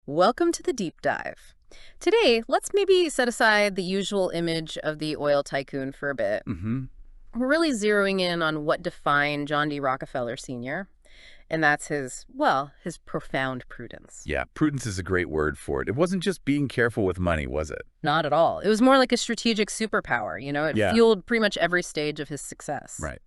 Welcome to the deep dive. Today, let's maybe set aside the usual image of the oil tycoon for a bit. Hmm. We're really zeroing in on what defined John D. Rockefeller Sr., and that's his profound prudence. Yeah, prudence is a great word for it. It wasn't just being careful with money, was it? Not at all. It was more like a strategic superpower, it Yeah, fueled pretty much every stage of his success. right.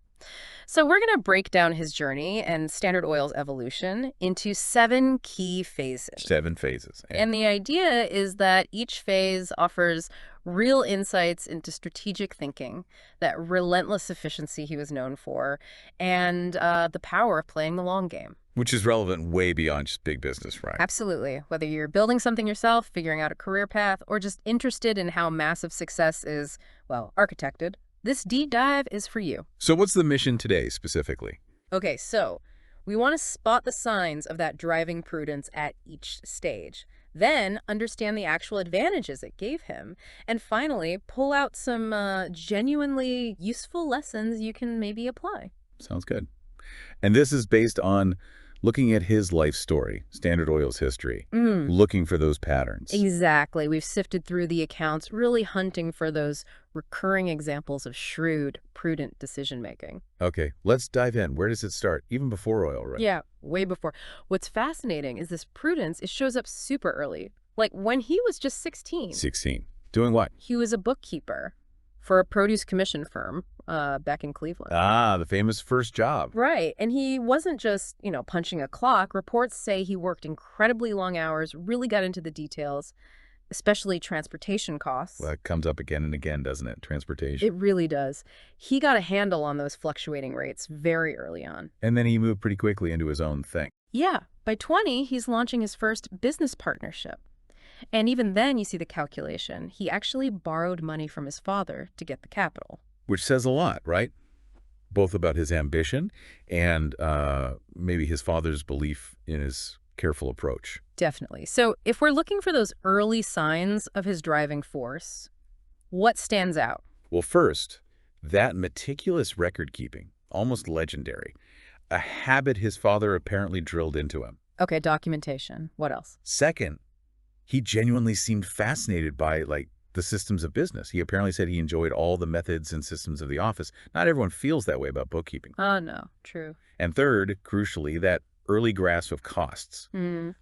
So we're going to break down his journey and Standard Oil's evolution into 7 key phases. 7 phases. And the idea is that each phase offers real insights into strategic thinking, that relentless efficiency he was known for, and the power of playing the long game. Which is relevant way beyond just big business, right? Absolutely. Whether you're building something yourself, figuring out a career path, or just interested in how massive success is, architected, this deep dive is for you. So what's the mission today, specifically? Okay, so we want to spot the signs of that driving prudence at each stage, then understand the actual advantages it gave him, and finally pull out some genuinely useful lessons you can maybe apply. Sounds good. And this is based on looking at his life story, Standard Oil's history, looking for those patterns. Exactly. We've sifted through the accounts, really hunting for those recurring examples of shrewd, prudent decision-making. Okay, let's dive in. Where does it start? Even before oil, right? Yeah, way before. What's fascinating is this prudence, it shows up super early. Like when he was just 16. 16. Doing what? He was a bookkeeper for a produce commission firm back in Cleveland. Ah, the famous first job. Right. And he wasn't just, punching a clock. Reports say he worked incredibly long hours, really got into the details, especially transportation costs. Well, that comes up again and again, doesn't it? Transportation. It really does. He got a handle on those fluctuating rates very early on. And then he moved pretty quickly into his own thing. Yeah. By 20, he's launching his first business partnership. And even then, you see the calculation. He actually borrowed money from his father to get the capital. Which says a lot, right? Both about his ambition and maybe his father's belief in his careful approach. Definitely. So if we're looking for those early signs of his driving force, what stands out? Well, first, that meticulous record keeping, almost legendary, a habit his father apparently drilled into him. Okay, documentation. What else? Second, he genuinely seemed fascinated by, the systems of business. He apparently said he enjoyed all the methods and systems of the office. Not everyone feels that way about bookkeeping. Oh, no. True. And third, crucially, that early grasp of costs,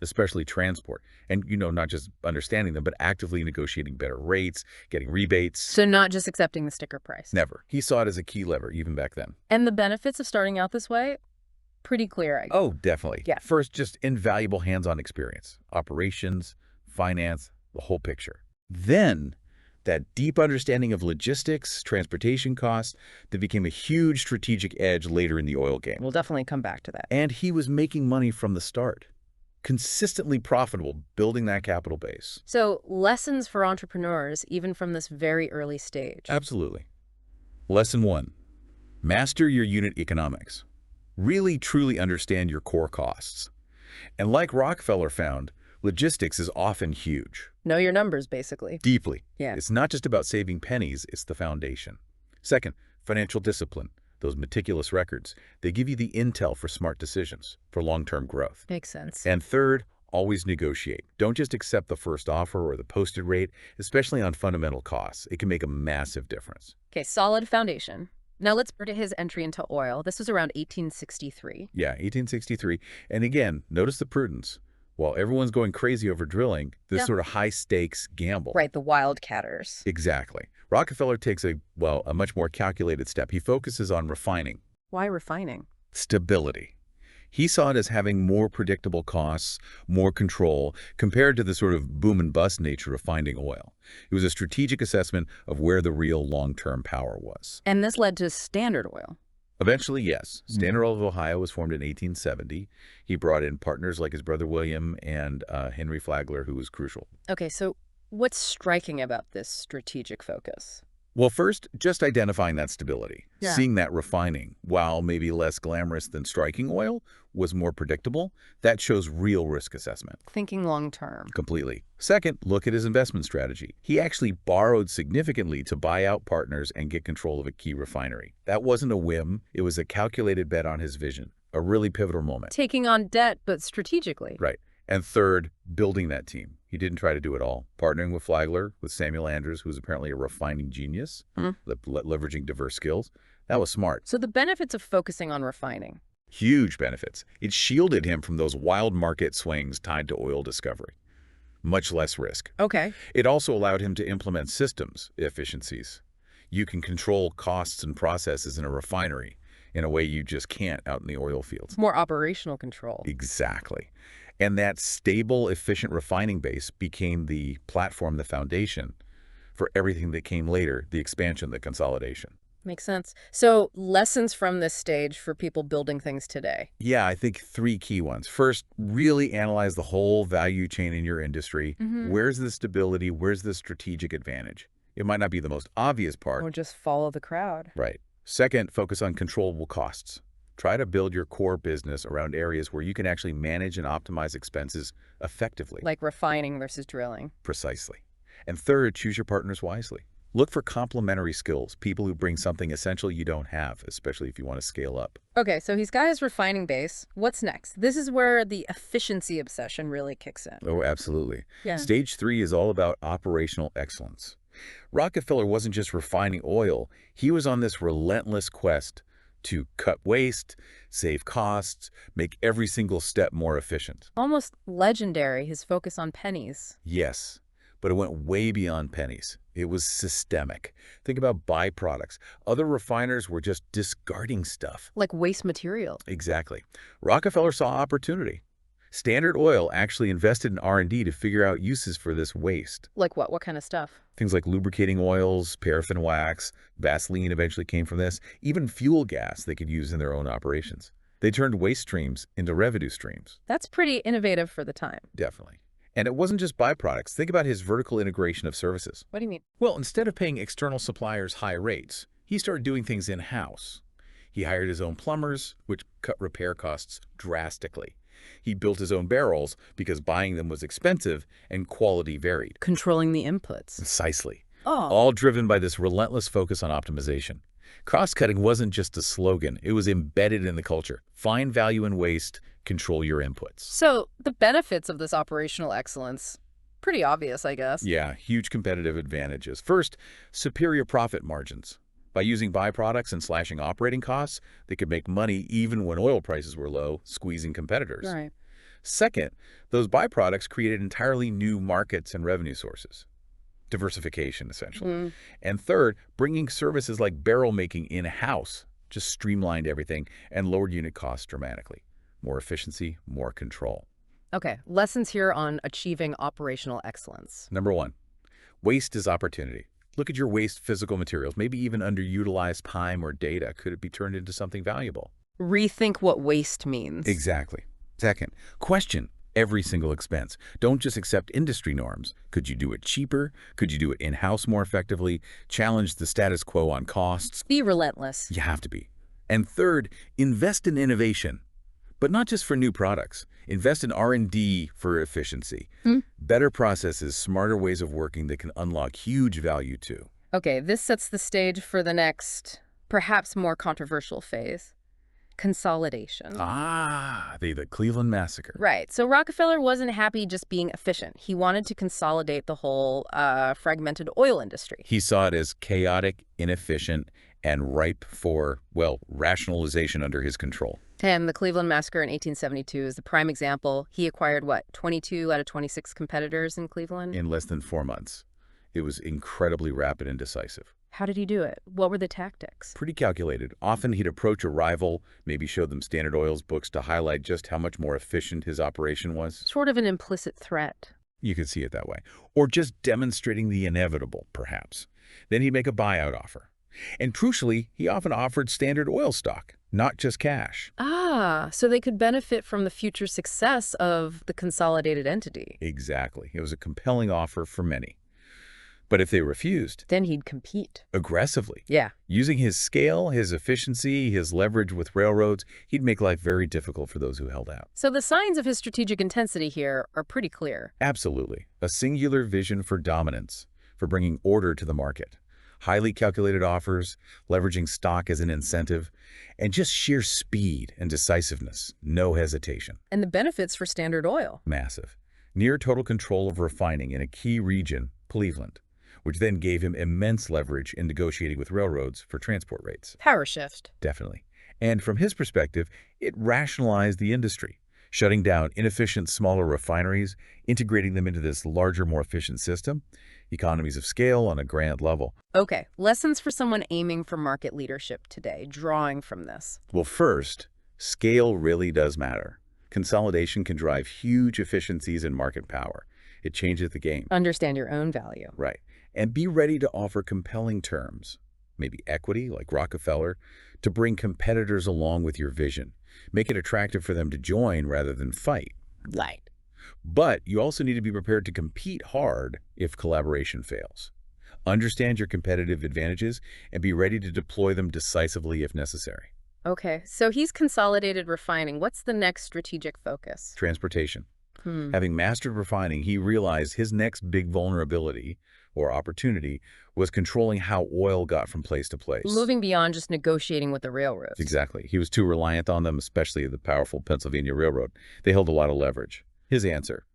especially transport. And, not just understanding them, but actively negotiating better rates, getting rebates. So not just accepting the sticker price. Never. He saw it as a key lever, even back then. And the benefits of starting out this way? Pretty clear, I guess. Oh, definitely. Yeah. First, just invaluable hands-on experience. Operations, finance, the whole picture. Then, that deep understanding of logistics, transportation costs, that became a huge strategic edge later in the oil game. We'll definitely come back to that. And he was making money from the start. Consistently profitable, building that capital base. So lessons for entrepreneurs, even from this very early stage. Absolutely. Lesson 1. Master your unit economics. Really, truly understand your core costs. And like Rockefeller found, logistics is often huge. Know your numbers, basically. Deeply. Yeah. It's not just about saving pennies, it's the foundation. Second, financial discipline. Those meticulous records. They give you the intel for smart decisions, for long-term growth. Makes sense. And third, always negotiate. Don't just accept the first offer or the posted rate, especially on fundamental costs. It can make a massive difference. Okay, solid foundation. Now let's turn to his entry into oil. This was around 1863. Yeah, 1863. And again, notice the prudence. While everyone's going crazy over drilling, this sort of high-stakes gamble. Right, the wildcatters. Exactly. Rockefeller takes a much more calculated step. He focuses on refining. Why refining? Stability. He saw it as having more predictable costs, more control, compared to the sort of boom and bust nature of finding oil. It was a strategic assessment of where the real long-term power was. And this led to Standard Oil. Eventually, yes. Standard Oil of Ohio was formed in 1870. He brought in partners like his brother William and Henry Flagler, who was crucial. Okay, so what's striking about this strategic focus? Well, first, just identifying that stability, Yeah. seeing that refining, while maybe less glamorous than striking oil, was more predictable. That shows real risk assessment. Thinking long term. Completely. Second, look at his investment strategy. He actually borrowed significantly to buy out partners and get control of a key refinery. That wasn't a whim. It was a calculated bet on his vision. A really pivotal moment. Taking on debt, but strategically. Right. And third, building that team. He didn't try to do it all. Partnering with Flagler, with Samuel Andrews, who was apparently a refining genius, leveraging diverse skills. That was smart. So the benefits of focusing on refining. Huge benefits. It shielded him from those wild market swings tied to oil discovery. Much less risk. Okay. It also allowed him to implement systems efficiencies. You can control costs and processes in a refinery in a way you just can't out in the oil fields. More operational control. Exactly. And that stable, efficient refining base became the platform, the foundation for everything that came later, the expansion, the consolidation. Makes sense. So lessons from this stage for people building things today. Yeah, I think three key ones. First, really analyze the whole value chain in your industry. Where's the stability? Where's the strategic advantage? It might not be the most obvious part. Or just follow the crowd. Right. Second, focus on controllable costs. Try to build your core business around areas where you can actually manage and optimize expenses effectively. Like refining versus drilling. Precisely. And third, choose your partners wisely. Look for complementary skills, people who bring something essential you don't have, especially if you want to scale up. Okay, so he's got his refining base. What's next? This is where the efficiency obsession really kicks in. Oh, absolutely. Yeah. Stage 3 is all about operational excellence. Rockefeller wasn't just refining oil. He was on this relentless quest to cut waste, save costs, make every single step more efficient. Almost legendary, his focus on pennies. Yes, but it went way beyond pennies. It was systemic. Think about byproducts. Other refiners were just discarding stuff. Like waste material. Exactly. Rockefeller saw opportunity. Standard Oil actually invested in R&D to figure out uses for this waste. Like what? What kind of stuff? Things like lubricating oils, paraffin wax, Vaseline eventually came from this, even fuel gas they could use in their own operations. They turned waste streams into revenue streams. That's pretty innovative for the time. Definitely. And it wasn't just byproducts. Think about his vertical integration of services. What do you mean? Well, instead of paying external suppliers high rates, he started doing things in-house. He hired his own plumbers, which cut repair costs drastically. He built his own barrels because buying them was expensive and quality varied. Controlling the inputs. Precisely. Oh. All driven by this relentless focus on optimization. Cost-cutting wasn't just a slogan. It was embedded in the culture. Find value in waste, control your inputs. So the benefits of this operational excellence, pretty obvious, I guess. Yeah, huge competitive advantages. First, superior profit margins. By using byproducts and slashing operating costs, they could make money even when oil prices were low, squeezing competitors. Right. Second, those byproducts created entirely new markets and revenue sources. Diversification, essentially. And third, bringing services like barrel making in-house just streamlined everything and lowered unit costs dramatically. More efficiency, more control. Okay, lessons here on achieving operational excellence. Number one, waste is opportunity. Look at your waste physical materials, maybe even underutilized time or data. Could it be turned into something valuable? Rethink what waste means. Exactly. Second, question every single expense. Don't just accept industry norms. Could you do it cheaper? Could you do it in-house more effectively? Challenge the status quo on costs. Be relentless. You have to be. And third, invest in innovation. But not just for new products. Invest in R&D for efficiency. Better processes, smarter ways of working that can unlock huge value too. Okay, this sets the stage for the next, perhaps more controversial phase. Consolidation. The Cleveland Massacre. Right. So Rockefeller wasn't happy just being efficient. He wanted to consolidate the whole fragmented oil industry. He saw it as chaotic, inefficient, and ripe for, well, rationalization under his control. And the Cleveland Massacre in 1872 is the prime example. He acquired, what, 22 out of 26 competitors in Cleveland? In less than 4 months. It was incredibly rapid and decisive. How did he do it? What were the tactics? Pretty calculated. Often he'd approach a rival, maybe show them Standard Oil's books to highlight just how much more efficient his operation was. Sort of an implicit threat. You could see it that way. Or just demonstrating the inevitable, perhaps. Then he'd make a buyout offer. And crucially, he often offered Standard Oil stock, not just cash. So they could benefit from the future success of the consolidated entity. Exactly. It was a compelling offer for many. But if they refused, Then he'd compete. aggressively, Yeah. using his scale, his efficiency, his leverage with railroads, he'd make life very difficult for those who held out. So the signs of his strategic intensity here are pretty clear. Absolutely. A singular vision for dominance, for bringing order to the market. highly calculated offers, leveraging stock as an incentive, and just sheer speed and decisiveness, no hesitation. And the benefits for Standard Oil. Massive. Near total control of refining in a key region, Cleveland, which then gave him immense leverage in negotiating with railroads for transport rates. Power shift. Definitely. And from his perspective, it rationalized the industry, shutting down inefficient smaller refineries, integrating them into this larger, more efficient system, economies of scale on a grand level. Okay, lessons for someone aiming for market leadership today, drawing from this. Well, first, scale really does matter. Consolidation can drive huge efficiencies in market power. It changes the game. Understand your own value. Right. And be ready to offer compelling terms, maybe equity, like Rockefeller, to bring competitors along with your vision. Make it attractive for them to join rather than fight. Right. But you also need to be prepared to compete hard if collaboration fails. Understand your competitive advantages and be ready to deploy them decisively if necessary. Okay, so he's consolidated refining. What's the next strategic focus? Transportation. Having mastered refining, he realized his next big vulnerability or opportunity was controlling how oil got from place to place. Moving beyond just negotiating with the railroads. Exactly. He was too reliant on them, especially the powerful Pennsylvania Railroad. They held a lot of leverage. His answer,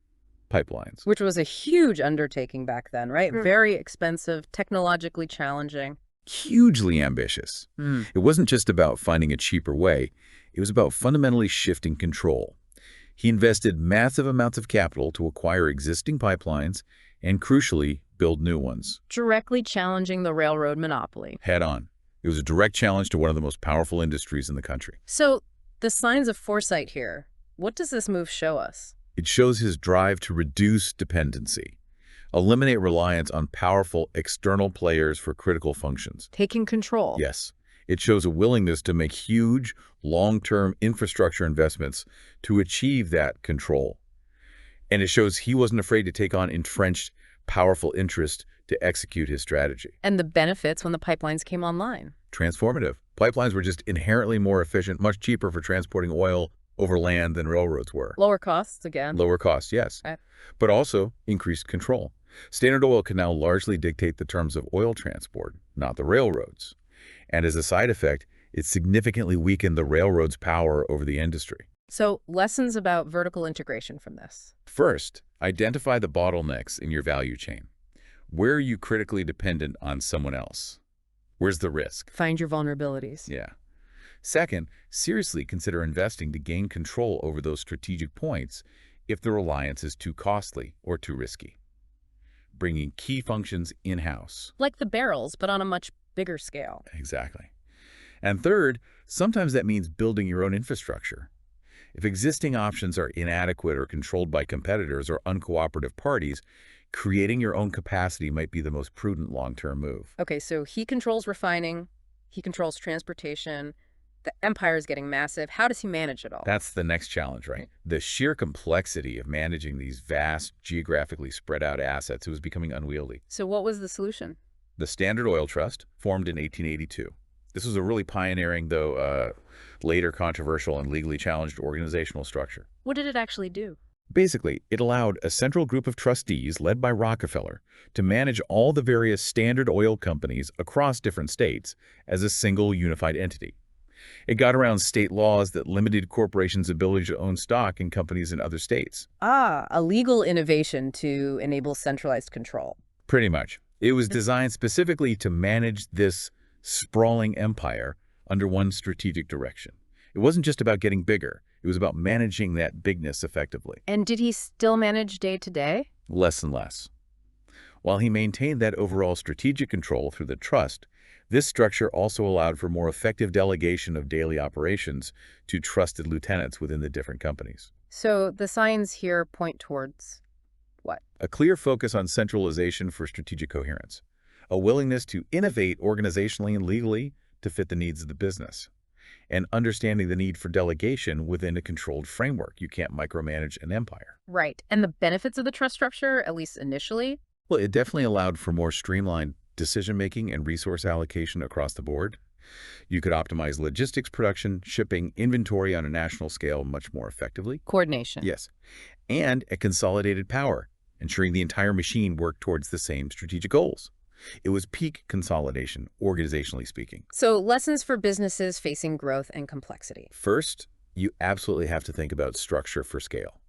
pipelines. Which was a huge undertaking back then, right? Very expensive, technologically challenging. Hugely ambitious. It wasn't just about finding a cheaper way. It was about fundamentally shifting control. He invested massive amounts of capital to acquire existing pipelines and, crucially, build new ones. Directly challenging the railroad monopoly. Head on. It was a direct challenge to one of the most powerful industries in the country. So, the signs of foresight here, what does this move show us? It shows his drive to reduce dependency, eliminate reliance on powerful external players for critical functions. Taking control. Yes. It shows a willingness to make huge, long-term infrastructure investments to achieve that control. And it shows he wasn't afraid to take on entrenched, powerful interests to execute his strategy. And the benefits when the pipelines came online. Transformative. Pipelines were just inherently more efficient, much cheaper for transporting oil over land than railroads were. Lower costs again. Lower costs, yes. Right. But also increased control. Standard Oil can now largely dictate the terms of oil transport, not the railroads. And as a side effect, it significantly weakened the railroad's power over the industry. So, lessons about vertical integration from this. First, identify the bottlenecks in your value chain. Where are you critically dependent on someone else? Where's the risk? Find your vulnerabilities. Yeah. Second, seriously consider investing to gain control over those strategic points if the reliance is too costly or too risky. Bringing key functions in-house. Like the barrels, but on a much bigger scale. Exactly. And third, sometimes that means building your own infrastructure. If existing options are inadequate or controlled by competitors or uncooperative parties, creating your own capacity might be the most prudent long-term move. Okay, so he controls refining, he controls transportation, the empire is getting massive. How does he manage it all? That's the next challenge, right? The sheer complexity of managing these vast, geographically spread out assets was becoming unwieldy. So what was the solution? The Standard Oil Trust, formed in 1882. This was a really pioneering, though later controversial and legally challenged organizational structure. What did it actually do? Basically, it allowed a central group of trustees led by Rockefeller to manage all the various Standard Oil companies across different states as a single unified entity. It got around state laws that limited corporations' ability to own stock in companies in other states. Ah, a legal innovation to enable centralized control. Pretty much. It was designed specifically to manage this sprawling empire under one strategic direction. It wasn't just about getting bigger. It was about managing that bigness effectively. And did he still manage day to day? Less and less. While he maintained that overall strategic control through the trust, this structure also allowed for more effective delegation of daily operations to trusted lieutenants within the different companies. So the signs here point towards what? A clear focus on centralization for strategic coherence. A willingness to innovate organizationally and legally to fit the needs of the business. And understanding the need for delegation within a controlled framework. You can't micromanage an empire. Right. And the benefits of the trust structure, at least initially? Well, it definitely allowed for more streamlined decision-making and resource allocation across the board. You could optimize logistics, production, shipping, inventory on a national scale much more effectively. Coordination. Yes. And a consolidated power, ensuring the entire machine worked towards the same strategic goals. It was peak consolidation, organizationally speaking. So lessons for businesses facing growth and complexity. First, you absolutely have to think about structure for scale.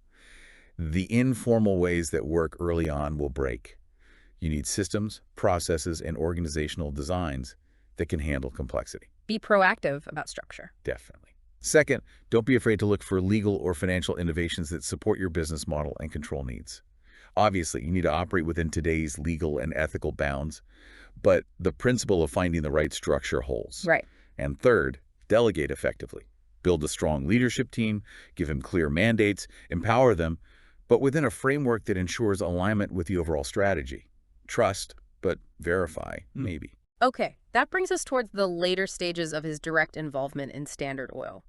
The informal ways that work early on will break. You need systems, processes, and organizational designs that can handle complexity. Be proactive about structure. Definitely. Second, don't be afraid to look for legal or financial innovations that support your business model and control needs. Obviously, you need to operate within today's legal and ethical bounds, but the principle of finding the right structure holds. Right. And third, delegate effectively. Build a strong leadership team, give them clear mandates, empower them, but within a framework that ensures alignment with the overall strategy. Trust, but verify, maybe. Okay, that brings us towards the later stages of his direct involvement in Standard Oil.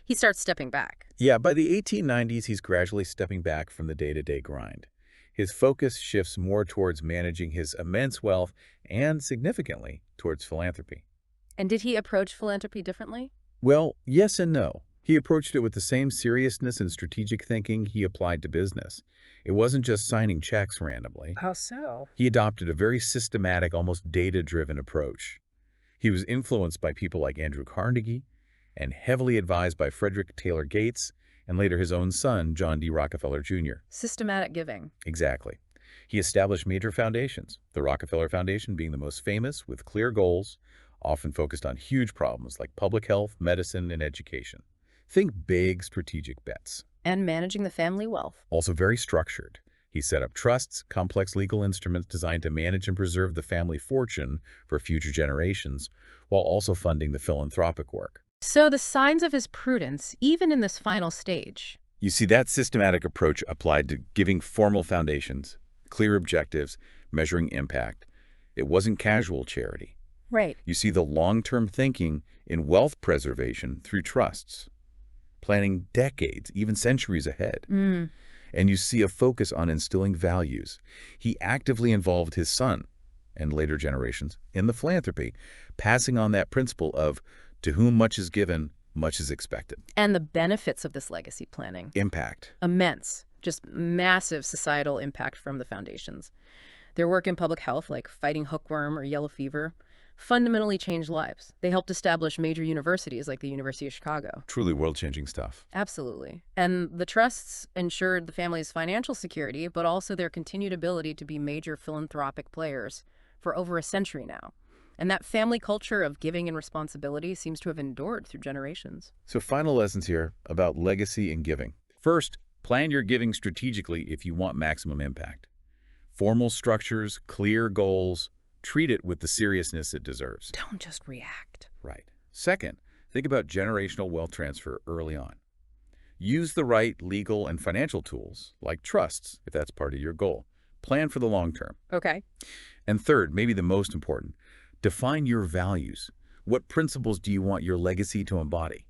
He starts stepping back. Yeah, by the 1890s, he's gradually stepping back from the day-to-day grind. His focus shifts more towards managing his immense wealth and, significantly, towards philanthropy. And did he approach philanthropy differently? Well, yes and no. He approached it with the same seriousness and strategic thinking he applied to business. It wasn't just signing checks randomly. How so? He adopted a very systematic, almost data-driven approach. He was influenced by people like Andrew Carnegie and heavily advised by Frederick Taylor Gates and later his own son, John D. Rockefeller, Jr. Systematic giving. Exactly. He established major foundations, the Rockefeller Foundation being the most famous, with clear goals, often focused on huge problems like public health, medicine, and education. Think big strategic bets. And managing the family wealth. Also very structured. He set up trusts, complex legal instruments designed to manage and preserve the family fortune for future generations, while also funding the philanthropic work. So the signs of his prudence, even in this final stage. You see, that systematic approach applied to giving formal foundations, clear objectives, measuring impact. It wasn't casual charity. Right. You see the long-term thinking in wealth preservation through trusts, planning decades, even centuries ahead. And you see a focus on instilling values. He actively involved his son and later generations in the philanthropy, passing on that principle of to whom much is given, much is expected. And the benefits of this legacy planning. Impact. Immense. Just massive societal impact from the foundations. Their work in public health, like fighting hookworm or yellow fever, fundamentally changed lives. They helped establish major universities like the University of Chicago. Truly world-changing stuff. Absolutely. And the trusts ensured the family's financial security, but also their continued ability to be major philanthropic players for over a century now. And that family culture of giving and responsibility seems to have endured through generations. So final lessons here about legacy and giving. First, plan your giving strategically if you want maximum impact. Formal structures, clear goals, treat it with the seriousness it deserves. Don't just react. Right. Second, think about generational wealth transfer early on. Use the right legal and financial tools, like trusts, if that's part of your goal. Plan for the long term. Okay. And third, maybe the most important, define your values. What principles do you want your legacy to embody?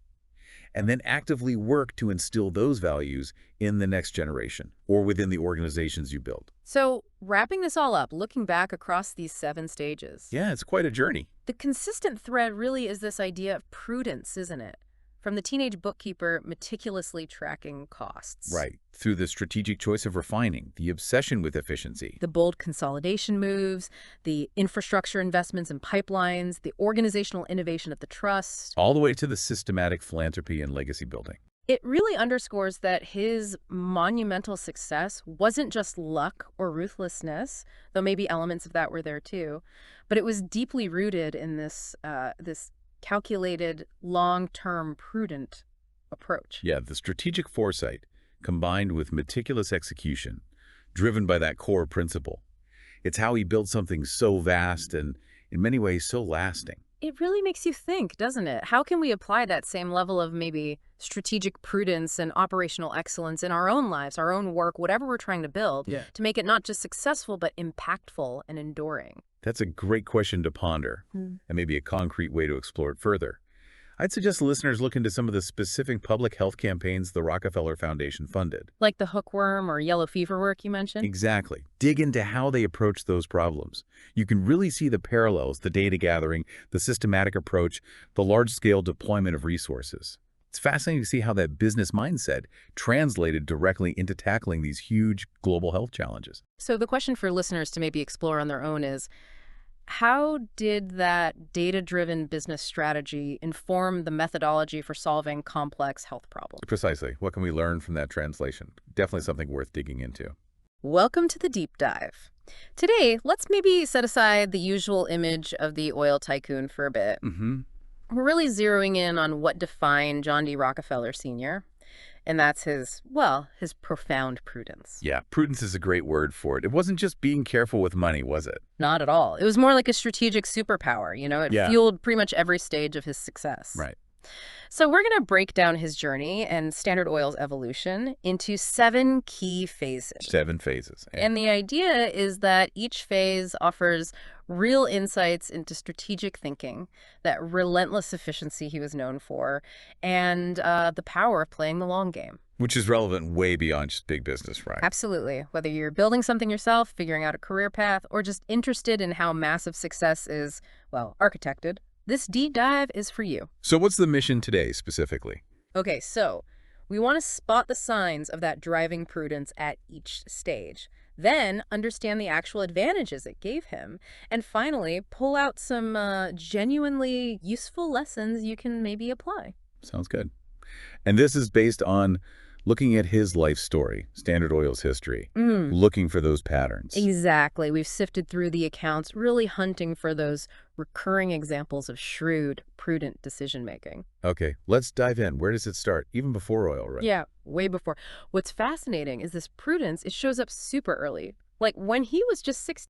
And then actively work to instill those values in the next generation or within the organizations you build. So, wrapping this all up, looking back across these 7 stages. Yeah, it's quite a journey. The consistent thread really is this idea of prudence, isn't it? From the teenage bookkeeper meticulously tracking costs. Right. Through the strategic choice of refining, the obsession with efficiency. The bold consolidation moves, the infrastructure investments in pipelines, the organizational innovation at the trust. All the way to the systematic philanthropy and legacy building. It really underscores that his monumental success wasn't just luck or ruthlessness, though maybe elements of that were there too, but it was deeply rooted in this calculated, long-term, prudent approach. Yeah, the strategic foresight combined with meticulous execution, driven by that core principle. It's how he built something so vast and, in many ways, so lasting. It really makes you think, doesn't it? How can we apply that same level of maybe strategic prudence and operational excellence in our own lives, our own work, whatever we're trying to build, to make it not just successful, but impactful and enduring? That's a great question to ponder, and maybe a concrete way to explore it further. I'd suggest listeners look into some of the specific public health campaigns the Rockefeller Foundation funded. Like the hookworm or yellow fever work you mentioned? Exactly. Dig into how they approach those problems. You can really see the parallels, the data gathering, the systematic approach, the large-scale deployment of resources. It's fascinating to see how that business mindset translated directly into tackling these huge global health challenges. So the question for listeners to maybe explore on their own is, How did that data-driven business strategy inform the methodology for solving complex health problems? Precisely. What can we learn from that translation? Definitely something worth digging into. Welcome to the deep dive. Today, let's maybe set aside the usual image of the oil tycoon for a bit. Mm-hmm. We're really zeroing in on what defined John D. Rockefeller Sr., and that's his profound prudence. Yeah, prudence is a great word for it. It wasn't just being careful with money, was it? Not at all. It was more like a strategic superpower. It Yeah. fueled pretty much every stage of his success. Right. So we're going to break down his journey and Standard Oil's evolution into 7 key phases. 7 phases. And the idea is that each phase offers real insights into strategic thinking, that relentless efficiency he was known for, and the power of playing the long game. Which is relevant way beyond just big business, right? Absolutely. Whether you're building something yourself, figuring out a career path, or just interested in how massive success is, architected, this deep dive is for you. So what's the mission today, specifically? Okay, so we want to spot the signs of that driving prudence at each stage, then understand the actual advantages it gave him, and finally pull out some genuinely useful lessons you can maybe apply. Sounds good. And this is based on looking at his life story, Standard Oil's history, looking for those patterns. Exactly. We've sifted through the accounts, really hunting for those recurring examples of shrewd, prudent decision-making. Okay, let's dive in. Where does it start? Even before oil, right? Yeah, way before. What's fascinating is this prudence, it shows up super early. Like when he was just 16.